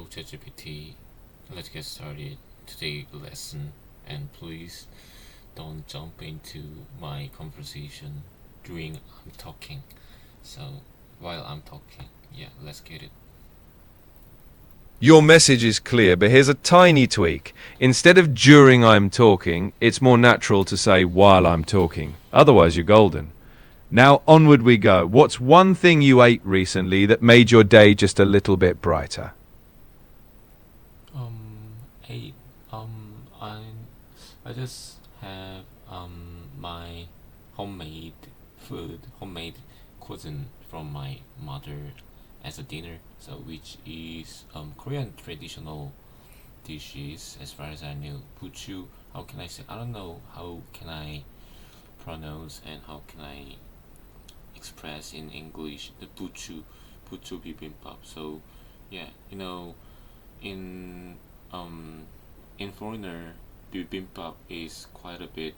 ChatGPT, let's get started today's lesson, and please don't jump into my conversation during I'm talking. So while I'm talking, yeah, let's get it. Your message is clear, but here's a tiny tweak. Instead of during I'm talking, it's more natural to say while I'm talking. Otherwise, you're golden. Now, onward we go. What's one thing you ate recently that made your day just a little bit brighter? Eight. I just have my homemade food, homemade cuisine from my mother as a dinner. So which is Korean traditional dishes as far as I know. Buchu. How can I say? I don't know how can I pronounce and how can I express in English the buchu bibimbap. So yeah, in um in foreigner bibimbap is quite a bit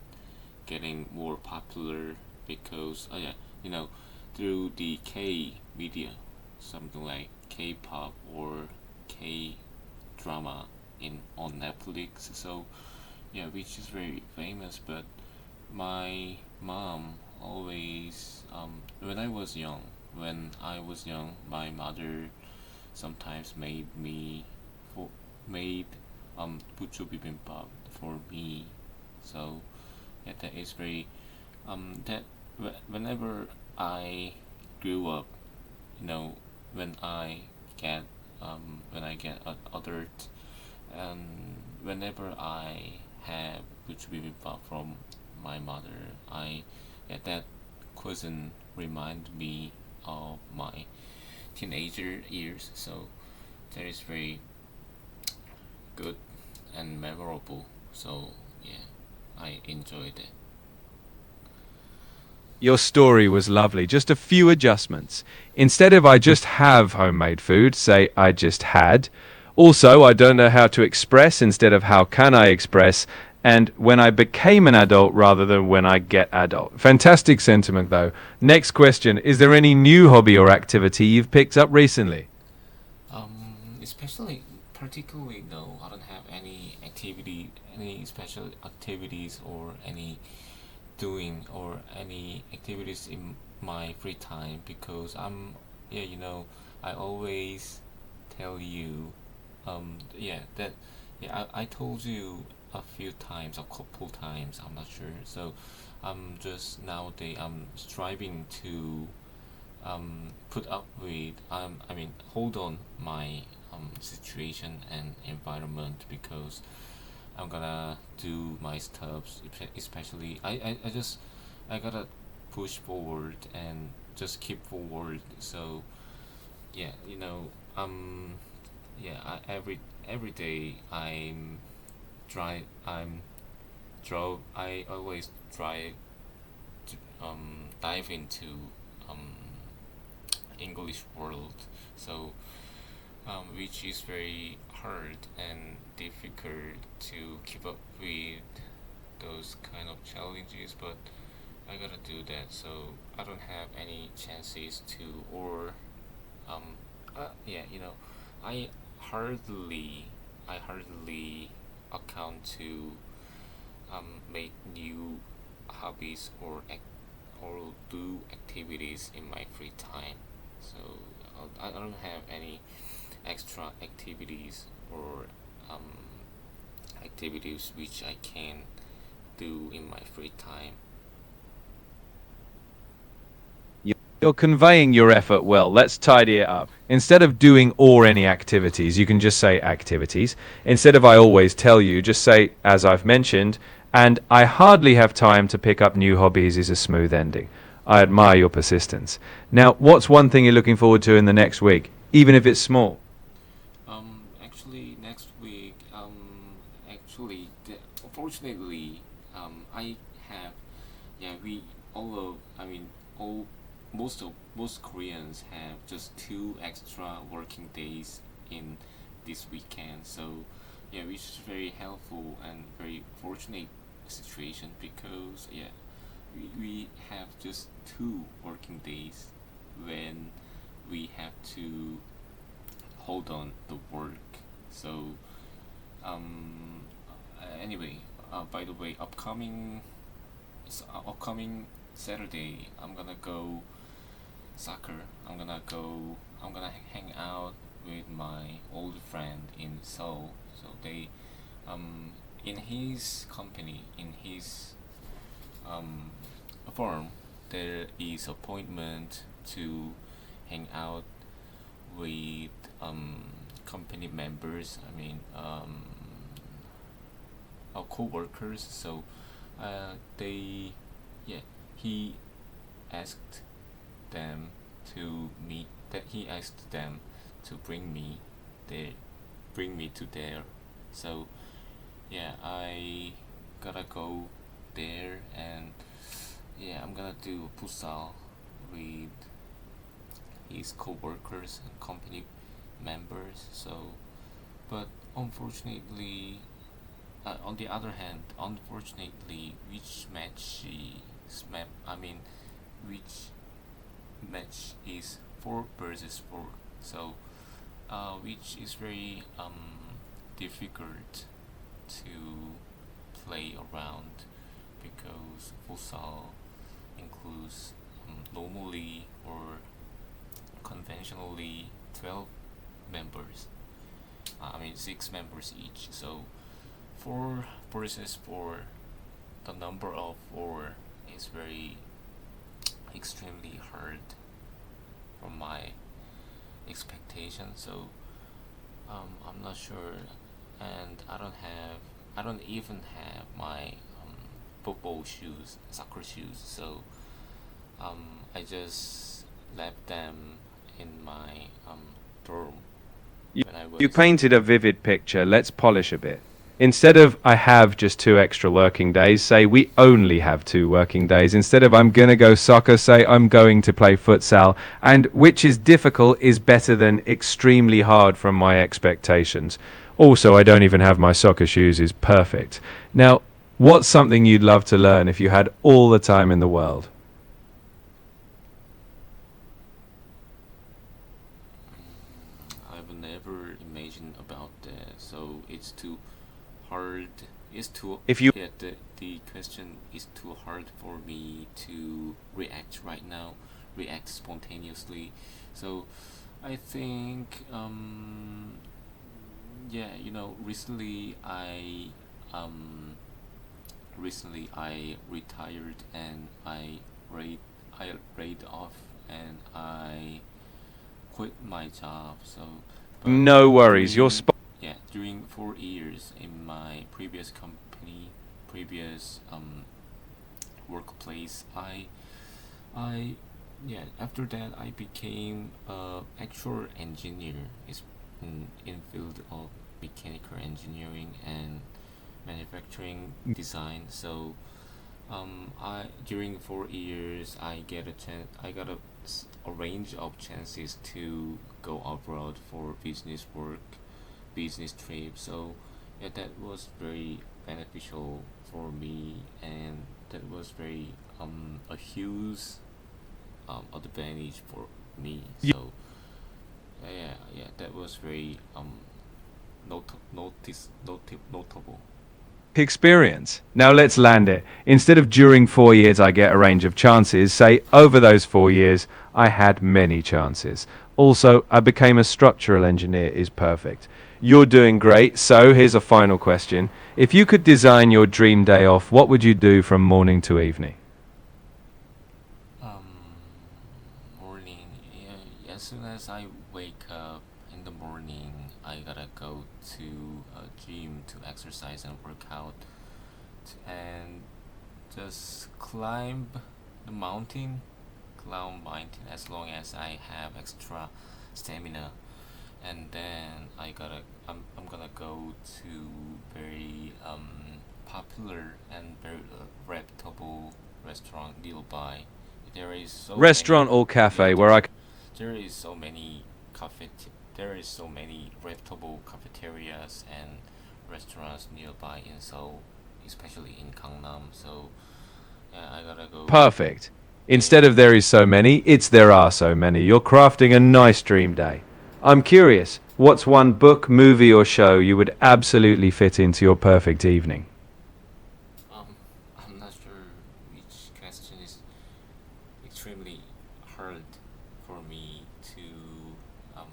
getting more popular because you know through the K media, something like K-pop or K drama in on Netflix. So yeah, which is very famous. But my mom always when I was young, my mother sometimes for made buchu bibimbap for me. So yeah, that is very that whenever I grew up, you know, when I get when I get adult, and whenever I have buchu bibimbap from my mother, I yeah, that cuisine remind me of my teenager years. So that is very good and memorable. So yeah, I enjoyed it. Your story was lovely. Just a few adjustments. Instead of I just have homemade food, say I just had. Also, I don't know how to express instead of how can I express. And when I became an adult rather than when I get adult. Fantastic sentiment though. Next question. Is there any new hobby or activity you've picked up recently? Especially particularly no, I don't have any special activities or any doing or any activities in my free time because yeah, I always tell you that yeah, I told you a few times, a couple times, I'm not sure. So I'm just nowadays I'm striving to put up with I mean hold on my situation and environment because I'm gonna do my stuff, especially I gotta push forward and just keep forward. So yeah, every day I'm I always try to dive into um English world. So which is very hard and difficult to keep up with those kind of challenges, but I gotta do that. So I don't have any chances to, or yeah, I hardly, I hardly account to make new hobbies or do activities in my free time. So I don't have any extra activities or um, activities which I can do in my free time. You're conveying your effort well. Let's tidy it up. Instead of doing or any activities, you can just say activities. Instead of I always tell you, just say as I've mentioned. And I hardly have time to pick up new hobbies is a smooth ending. I admire your persistence. Now, what's one thing you're looking forward to in the next week, even if it's small? Actually, next week, unfortunately, I have, yeah, we all of, I mean, all, most Koreans have just 2 extra working days in this weekend. So, yeah, which is very helpful and very fortunate situation because, yeah, we have just 2 working days when we have to hold on the work So um, anyway, by the way, upcoming Saturday, I'm gonna go soccer. I'm gonna hang out with my old friend in Seoul. So they um in his company, in his um firm, there is appointment to hang out with company members. I mean our co-workers. So they yeah he asked them to meet that he asked them to there bring me to there. So yeah, I gotta go there, and yeah, I'm gonna do futsal with his co-workers and company members. So but unfortunately, on the other hand, unfortunately, I mean, which match is 4 versus 4. So, which is very difficult to play around because futsal includes normally or conventionally 12 members. I mean 6 members each. So 4 versus 4, the number of 4 is very extremely hard from my expectation. So I'm not sure, and I don't even have my football shoes, soccer shoes. So I just left them in my dorm You, when I you was. painted a vivid picture. Let's polish a bit. Instead of I have just 2 extra working days, say we only have 2 working days. Instead of I'm gonna go soccer, say I'm going to play futsal. And which is difficult is better than extremely hard from my expectations. Also, I don't even have my soccer shoes is perfect. Now, what's something you'd love to learn if you had all the time in the world? I've never imagined about that. So it's too hard. It's too If you yeah. The question is too hard for me to react right now. React spontaneously. So I think yeah. Um recently I retired, and I laid off, and I quit my job. So, but no worries, you're during spot. yeah during 4 years in my previous company, previous workplace, I yeah after that I became a actual engineer. Is in field of mechanical engineering and manufacturing design. So I during 4 years I got a range of chances to go abroad for business work, business trips. So yeah, that was very beneficial for me, and that was very a huge advantage for me. So yeah, that was very notable. Experience. Now let's land it. Instead of during 4 years I get a range of chances, say over those 4 years I had many chances. Also, I became a structural engineer is perfect. You're doing great, so here's a final question. If you could design your dream day off, what would you do from morning to evening? Um, Morning. Yeah, as soon as I wake up in the morning, I gotta go to a gym to exercise and work out, and just the mountain, climb mountain as long as I have extra stamina, and then I'm gonna go to very popular and very reputable restaurant nearby. There is so many Restaurant or yeah cafe where I there is so many cafe there is so many reputable cafeterias and restaurants nearby in Seoul, especially in Gangnam. So yeah, I gotta go perfect. Instead there. of there is so many, it's there are so many. You're crafting a nice dream day. I'm curious, What's one book, movie, or show you would absolutely fit into your perfect evening? I'm not sure which question is extremely hard for me to um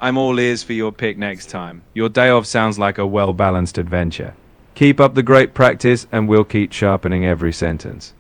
I'm all ears for your pick next time. Your day off sounds like a well balanced adventure. Keep up the great practice, and we'll keep sharpening every sentence.